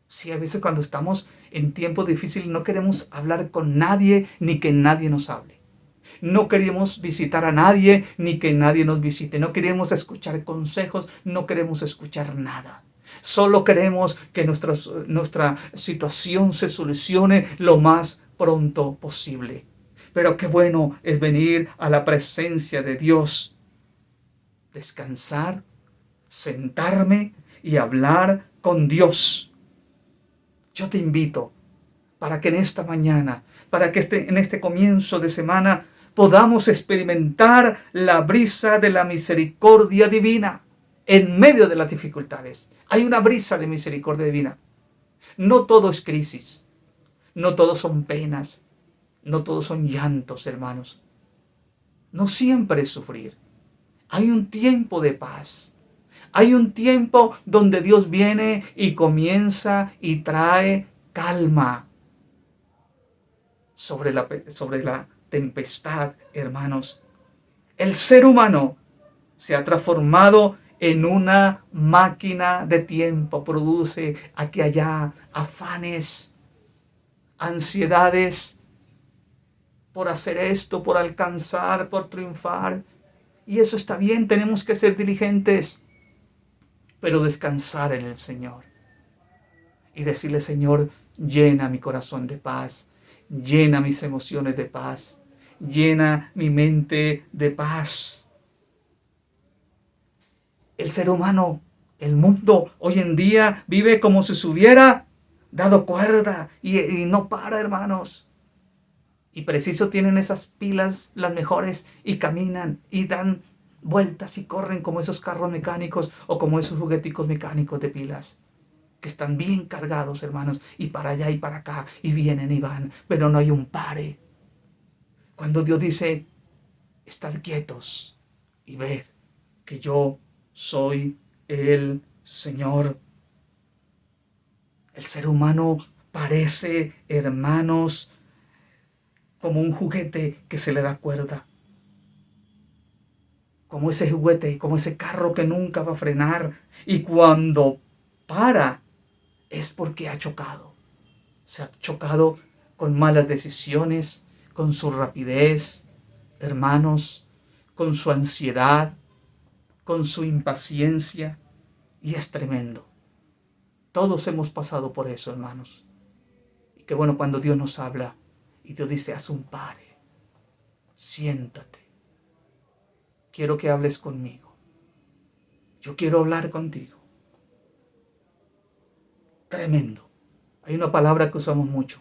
Sí, a veces cuando estamos en tiempos difíciles no queremos hablar con nadie ni que nadie nos hable. No queremos visitar a nadie ni que nadie nos visite. No queremos escuchar consejos, no queremos escuchar nada. Solo queremos que nuestra situación se solucione lo más pronto posible. Pero qué bueno es venir a la presencia de Dios, descansar, sentarme y hablar con Dios. Yo te invito para que en esta mañana, para que en este comienzo de semana podamos experimentar la brisa de la misericordia divina en medio de las dificultades. Hay una brisa de misericordia divina. No todo es crisis, no todo son penas, no todos son llantos, hermanos. No siempre es sufrir. Hay un tiempo de paz. Hay un tiempo donde Dios viene y comienza y trae calma sobre la tempestad, hermanos. El ser humano se ha transformado en una máquina de tiempo. Produce aquí y allá afanes, ansiedades por hacer esto, por alcanzar, por triunfar. Y eso está bien, tenemos que ser diligentes, pero descansar en el Señor y decirle: Señor, llena mi corazón de paz, llena mis emociones de paz, llena mi mente de paz. El ser humano, el mundo hoy en día vive como si se hubiera dado cuerda y no para, hermanos. Y preciso tienen esas pilas las mejores y caminan y dan vueltas y corren como esos carros mecánicos o como esos jugueticos mecánicos de pilas que están bien cargados, hermanos, y para allá y para acá y vienen y van, pero no hay un pare. Cuando Dios dice, estad quietos y ved que yo soy el Señor. El ser humano parece, hermanos, como un juguete que se le da cuerda. Como ese juguete, como ese carro que nunca va a frenar. Y cuando para, es porque ha chocado. Se ha chocado con malas decisiones, con su rapidez, hermanos, con su ansiedad, con su impaciencia. Y es tremendo. Todos hemos pasado por eso, hermanos. Y qué bueno cuando Dios nos habla y Dios dice, haz un pare, siéntate. Quiero que hables conmigo. Yo quiero hablar contigo. Tremendo. Hay una palabra que usamos mucho,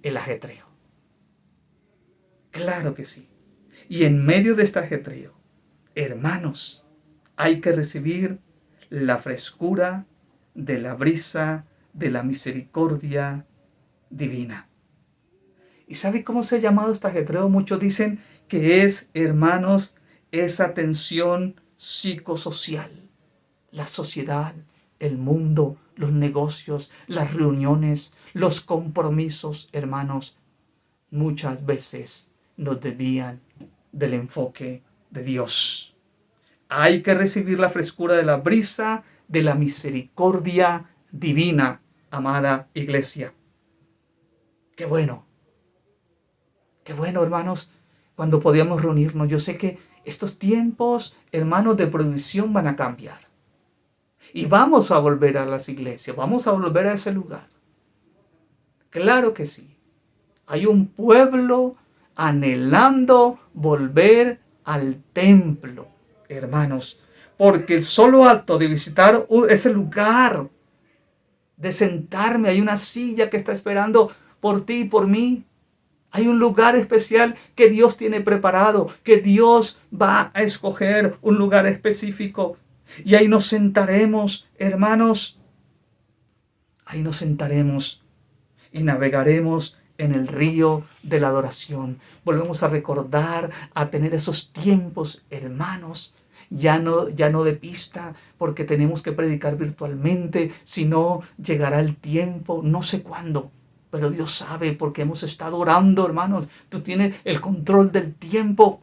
el ajetreo. Claro que sí. Y en medio de este ajetreo, hermanos, hay que recibir la frescura de la brisa de la misericordia divina. ¿Y sabe cómo se ha llamado este ajetreo? Muchos dicen que es, hermanos, esa tensión psicosocial. La sociedad, el mundo, los negocios, las reuniones, los compromisos, hermanos, muchas veces nos desvían del enfoque de Dios. Hay que recibir la frescura de la brisa de la misericordia divina, amada iglesia. Qué bueno, hermanos, cuando podíamos reunirnos. Yo sé que estos tiempos, hermanos, de provisión van a cambiar. Y vamos a volver a las iglesias, vamos a volver a ese lugar. Claro que sí. Hay un pueblo anhelando volver al templo, hermanos, porque el solo acto de visitar ese lugar, de sentarme, hay una silla que está esperando por ti y por mí. Hay un lugar especial que Dios tiene preparado, que Dios va a escoger un lugar específico. Y ahí nos sentaremos, hermanos. Ahí nos sentaremos y navegaremos en el río de la adoración. Volvemos a recordar, a tener esos tiempos, hermanos. Ya no de pista, porque tenemos que predicar virtualmente, sino llegará el tiempo, no sé cuándo, pero Dios sabe, porque hemos estado orando, hermanos. Tú tienes el control del tiempo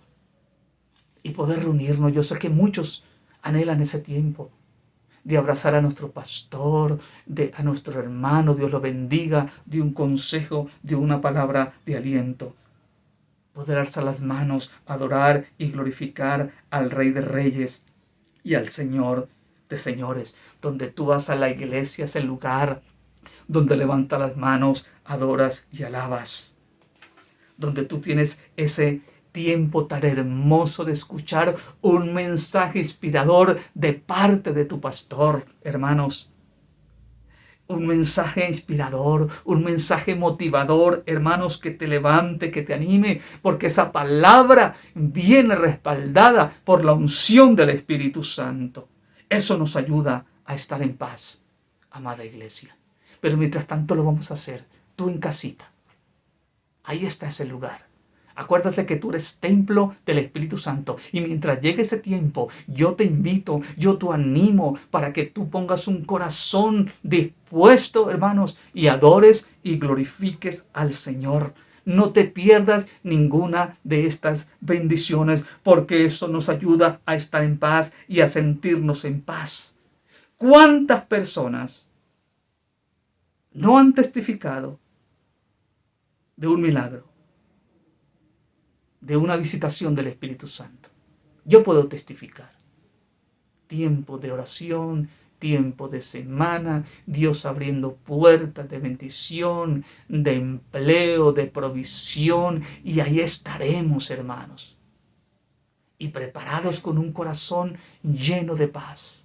y poder reunirnos. Yo sé que muchos anhelan ese tiempo de abrazar a nuestro pastor, a nuestro hermano, Dios lo bendiga, de un consejo, de una palabra de aliento. Poder alzar las manos, adorar y glorificar al Rey de Reyes y al Señor de Señores. Donde tú vas a la iglesia, es el lugar donde levantas las manos, adoras y alabas. Donde tú tienes ese tiempo tan hermoso de escuchar un mensaje inspirador de parte de tu pastor, hermanos. Un mensaje inspirador, un mensaje motivador, hermanos, que te levante, que te anime, porque esa palabra viene respaldada por la unción del Espíritu Santo. Eso nos ayuda a estar en paz, amada iglesia. Pero mientras tanto lo vamos a hacer, tú en casita. Ahí está ese lugar. Acuérdate que tú eres templo del Espíritu Santo. Y mientras llegue ese tiempo, yo te invito, yo te animo para que tú pongas un corazón dispuesto, hermanos, y adores y glorifiques al Señor. No te pierdas ninguna de estas bendiciones, porque eso nos ayuda a estar en paz y a sentirnos en paz. ¿Cuántas personas no han testificado de un milagro, de una visitación del Espíritu Santo? Yo puedo testificar. Tiempo de oración, tiempo de semana, Dios abriendo puertas de bendición, de empleo, de provisión, y ahí estaremos, hermanos, y preparados con un corazón lleno de paz.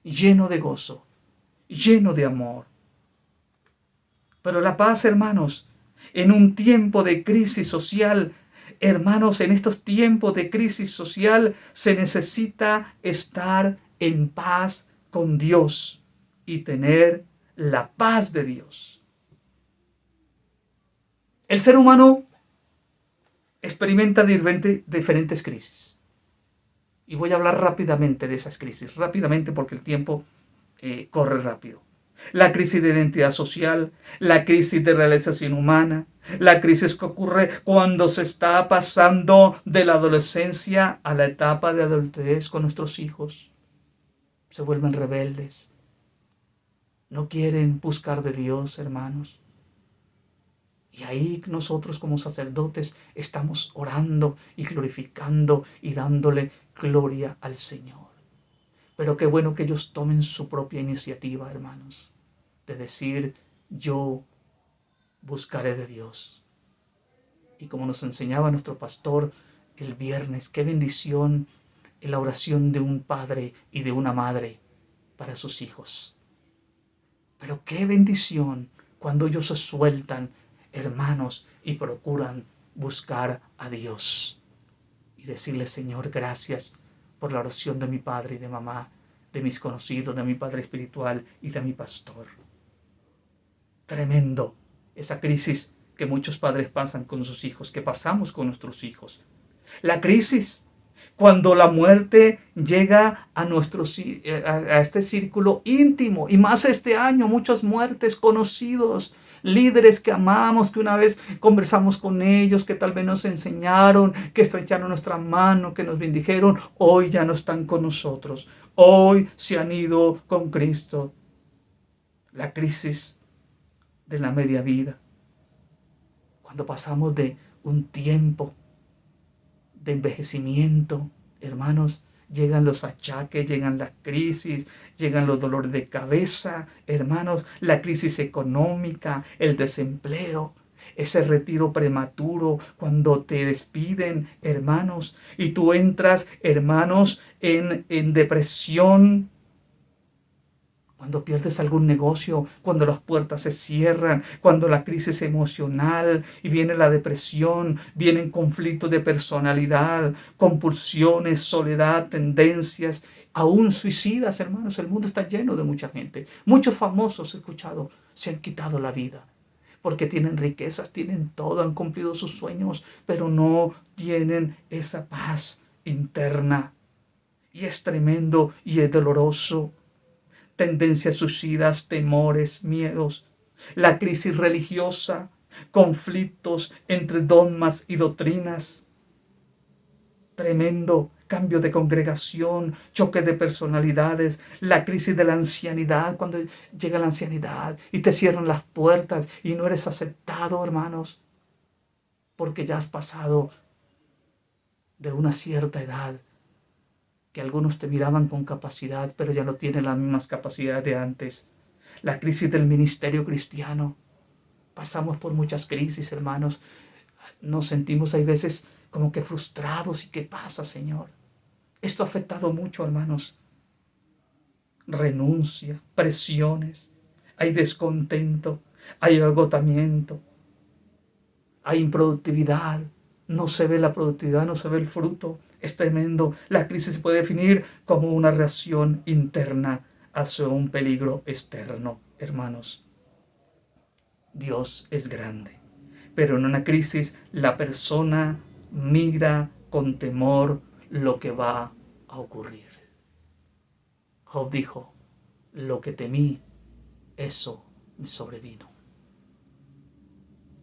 lleno de gozo, lleno de amor. Pero la paz, hermanos, en un tiempo de crisis social, hermanos, en estos tiempos de crisis social se necesita estar en paz con Dios y tener la paz de Dios. El ser humano experimenta diferentes crisis. Y voy a hablar rápidamente de esas crisis, rápidamente porque el tiempo corre rápido. La crisis de identidad social, la crisis de realización humana, la crisis que ocurre cuando se está pasando de la adolescencia a la etapa de adultez con nuestros hijos. Se vuelven rebeldes. No quieren buscar de Dios, hermanos. Y ahí nosotros como sacerdotes estamos orando y glorificando y dándole gloria al Señor. Pero qué bueno que ellos tomen su propia iniciativa, hermanos, de decir, yo buscaré de Dios. Y como nos enseñaba nuestro pastor el viernes, qué bendición en la oración de un padre y de una madre para sus hijos. Pero qué bendición cuando ellos se sueltan, hermanos, y procuran buscar a Dios. Y decirle, Señor, gracias por la oración de mi padre y de mamá, de mis conocidos, de mi padre espiritual y de mi pastor. Tremendo esa crisis que muchos padres pasan con sus hijos, que pasamos con nuestros hijos. La crisis cuando la muerte llega a este círculo íntimo, y más este año, muchas muertes, conocidos, líderes que amamos, que una vez conversamos con ellos, que tal vez nos enseñaron, que estrecharon nuestra mano, que nos bendijeron, hoy ya no están con nosotros, hoy se han ido con Cristo. La crisis de la media vida, cuando pasamos de un tiempo de envejecimiento, hermanos, llegan los achaques, llegan las crisis, llegan los dolores de cabeza, hermanos, la crisis económica, el desempleo, ese retiro prematuro, cuando te despiden, hermanos, y tú entras, hermanos, en depresión, cuando pierdes algún negocio, cuando las puertas se cierran, cuando la crisis emocional y viene la depresión, vienen conflictos de personalidad, compulsiones, soledad, tendencias, aún suicidas, hermanos. El mundo está lleno de mucha gente. Muchos famosos, he escuchado, se han quitado la vida porque tienen riquezas, tienen todo, han cumplido sus sueños, pero no tienen esa paz interna. Y es tremendo y es doloroso. Tendencias suicidas, temores, miedos, la crisis religiosa, conflictos entre dogmas y doctrinas, tremendo cambio de congregación, choque de personalidades, la crisis de la ancianidad, cuando llega la ancianidad y te cierran las puertas y no eres aceptado, hermanos, porque ya has pasado de una cierta edad, que algunos te miraban con capacidad, pero ya no tienen las mismas capacidades de antes. La crisis del ministerio cristiano. Pasamos por muchas crisis, hermanos. Nos sentimos hay veces como que frustrados. ¿Y qué pasa, Señor? Esto ha afectado mucho, hermanos. Renuncia, presiones, hay descontento, hay agotamiento, hay improductividad. No se ve la productividad, no se ve el fruto. Es tremendo. La crisis se puede definir como una reacción interna hacia un peligro externo, hermanos. Dios es grande, pero en una crisis la persona mira con temor lo que va a ocurrir. Job dijo, lo que temí, eso me sobrevino.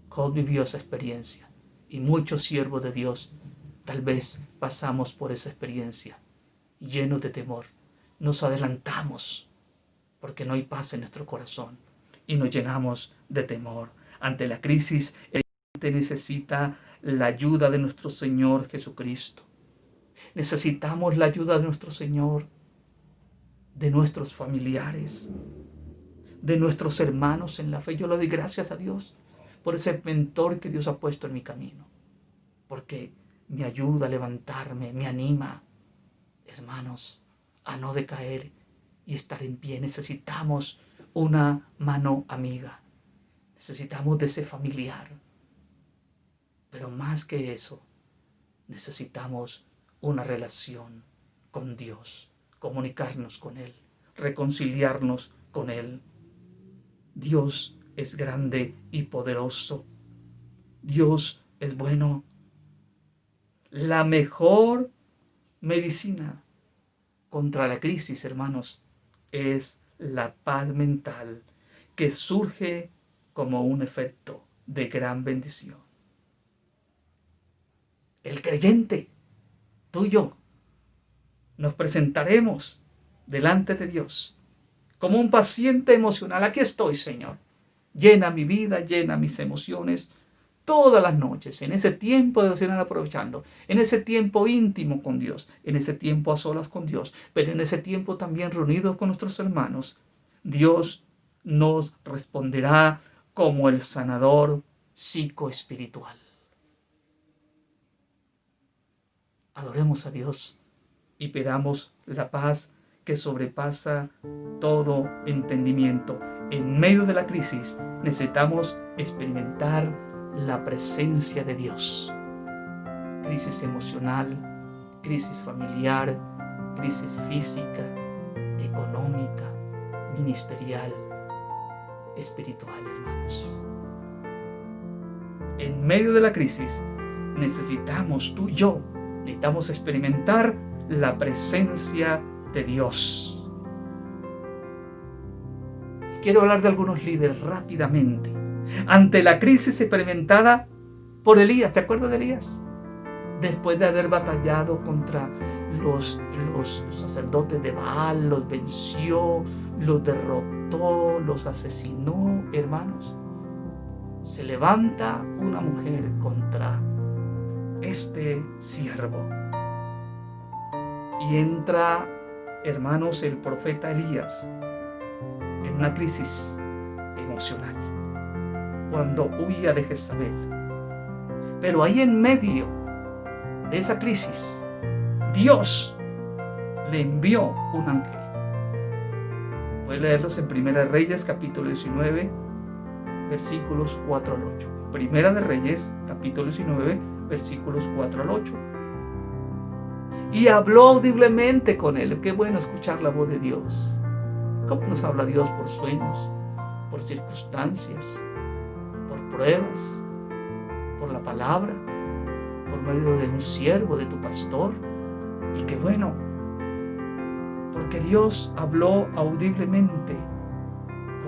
Job vivió esa experiencia y muchos siervos de Dios tal vez pasamos por esa experiencia, llenos de temor. Nos adelantamos porque no hay paz en nuestro corazón y nos llenamos de temor. Ante la crisis, el creyente necesita la ayuda de nuestro Señor Jesucristo. Necesitamos la ayuda de nuestro Señor, de nuestros familiares, de nuestros hermanos en la fe. Yo le doy gracias a Dios por ese mentor que Dios ha puesto en mi camino, porque me ayuda a levantarme, me anima, hermanos, a no decaer y estar en pie. Necesitamos una mano amiga. Necesitamos de ese familiar. Pero más que eso, necesitamos una relación con Dios, comunicarnos con Él, reconciliarnos con Él. Dios es grande y poderoso. Dios es bueno. La mejor medicina contra la crisis, hermanos, es la paz mental que surge como un efecto de gran bendición. El creyente, tú y yo, nos presentaremos delante de Dios como un paciente emocional. Aquí estoy, Señor. Llena mi vida, llena mis emociones todas las noches, en ese tiempo de oración aprovechando, en ese tiempo íntimo con Dios, en ese tiempo a solas con Dios, pero en ese tiempo también reunidos con nuestros hermanos. Dios nos responderá como el sanador psicoespiritual. Adoremos a Dios y pidamos la paz que sobrepasa todo entendimiento. En medio de la crisis necesitamos experimentar la presencia de Dios. Crisis emocional, crisis familiar, crisis física, económica, ministerial, espiritual, hermanos. En medio de la crisis necesitamos, tú y yo, necesitamos experimentar la presencia de Dios. Y quiero hablar de algunos líderes rápidamente. Ante la crisis experimentada por Elías, ¿te acuerdas de Elías? Después de haber batallado contra los sacerdotes de Baal, los venció, los derrotó, los asesinó, hermanos. Se levanta una mujer contra este siervo y entra, hermanos, el profeta Elías en una crisis emocional cuando huía de Jezabel. Pero ahí en medio de esa crisis, Dios le envió un ángel. Pueden leerlos en Primera de Reyes, capítulo 19, versículos 4 al 8. Primera de Reyes, capítulo 19, versículos 4 al 8. Y habló audiblemente con él. Qué bueno escuchar la voz de Dios. ¿Cómo nos habla Dios? Por sueños, por circunstancias, por pruebas, por la palabra, por medio de un siervo, de tu pastor. Y qué bueno, porque Dios habló audiblemente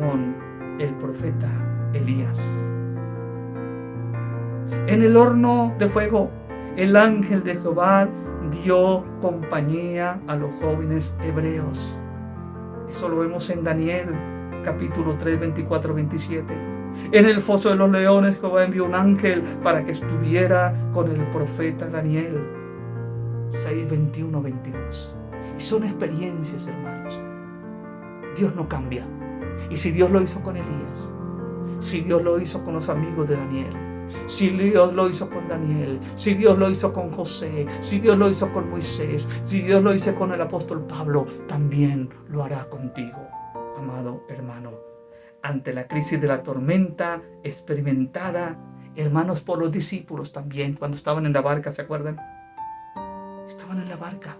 con el profeta Elías. En el horno de fuego, el ángel de Jehová dio compañía a los jóvenes hebreos. Eso lo vemos en Daniel, capítulo 3, 24, 27. En el foso de los leones, Jehová envió un ángel para que estuviera con el profeta Daniel. 6, 21, 22. Y son experiencias, hermanos. Dios no cambia. Y si Dios lo hizo con Elías, si Dios lo hizo con los amigos de Daniel, si Dios lo hizo con Daniel, si Dios lo hizo con José, si Dios lo hizo con Moisés, si Dios lo hizo con el apóstol Pablo, también lo hará contigo, amado hermano. Ante la crisis de la tormenta experimentada, hermanos, por los discípulos también, cuando estaban en la barca, ¿se acuerdan? Estaban en la barca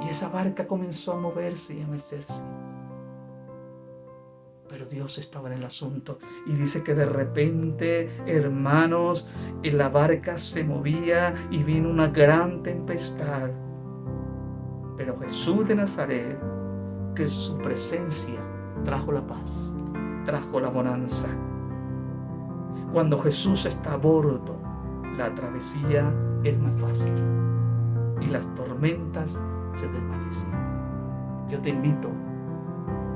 y esa barca comenzó a moverse y a mecerse. Pero Dios estaba en el asunto y dice que de repente, hermanos, la barca se movía y vino una gran tempestad. Pero Jesús de Nazaret, que su presencia trajo la paz, trajo la bonanza. Cuando Jesús está a bordo, la travesía es más fácil y las tormentas se desvanecen. Yo te invito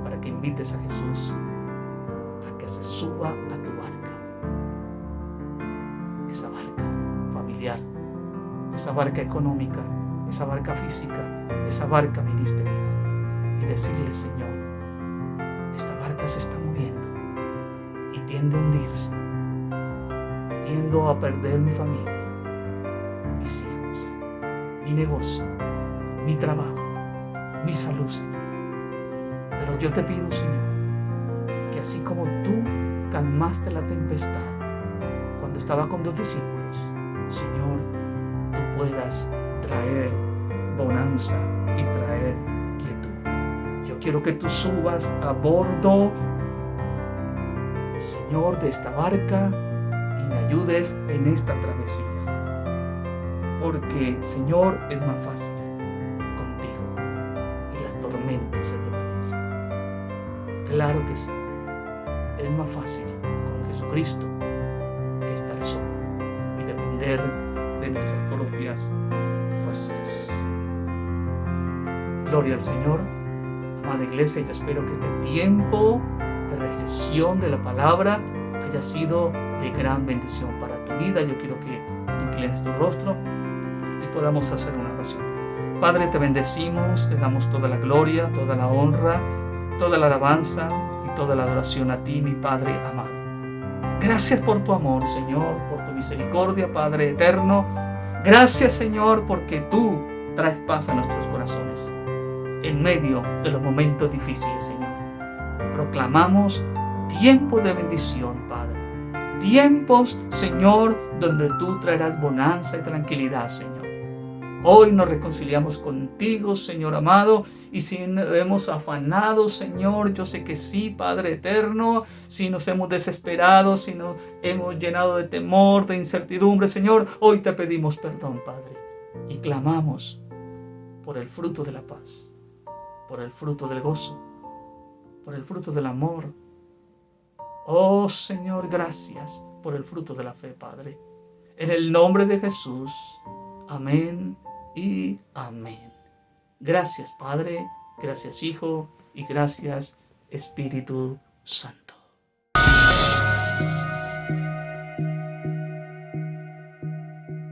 para que invites a Jesús a que se suba a tu barca, esa barca familiar, esa barca económica, esa barca física, esa barca ministerial, y decirle: Señor, esta barca se está moviendo y tiende a hundirse, tiendo a perder mi familia, mis hijos, mi negocio, mi trabajo, mi salud, Señor. Pero yo te pido, Señor, que así como tú calmaste la tempestad cuando estaba con los discípulos, Señor, tú puedas traer bonanza y traer quietud. Yo quiero que tú subas a bordo, Señor, de esta barca y me ayudes en esta travesía. Porque, Señor, es más fácil contigo y las tormentas se desvanecen. Claro que sí, es más fácil con Jesucristo que estar solo y depender de nuestras propias fuerzas. Gloria al Señor. Amada iglesia, yo espero que este tiempo de reflexión de la palabra haya sido de gran bendición para tu vida. Yo quiero que inclines tu rostro y podamos hacer una oración. Padre, te bendecimos, te damos toda la gloria, toda la honra, toda la alabanza y toda la adoración a ti, mi Padre amado. Gracias por tu amor, Señor, por tu misericordia, Padre eterno. Gracias, Señor, porque tú traes paz a nuestros corazones en medio de los momentos difíciles, Señor. Proclamamos tiempo de bendición, Padre. Tiempos, Señor, donde tú traerás bonanza y tranquilidad, Señor. Hoy nos reconciliamos contigo, Señor amado, y si nos hemos afanado, Señor, yo sé que sí, Padre eterno, si nos hemos desesperado, si nos hemos llenado de temor, de incertidumbre, Señor, hoy te pedimos perdón, Padre, y clamamos por el fruto de la paz, por el fruto del gozo, por el fruto del amor. Oh Señor, gracias por el fruto de la fe, Padre. En el nombre de Jesús. Amén y amén. Gracias, Padre. Gracias, Hijo. Y gracias, Espíritu Santo.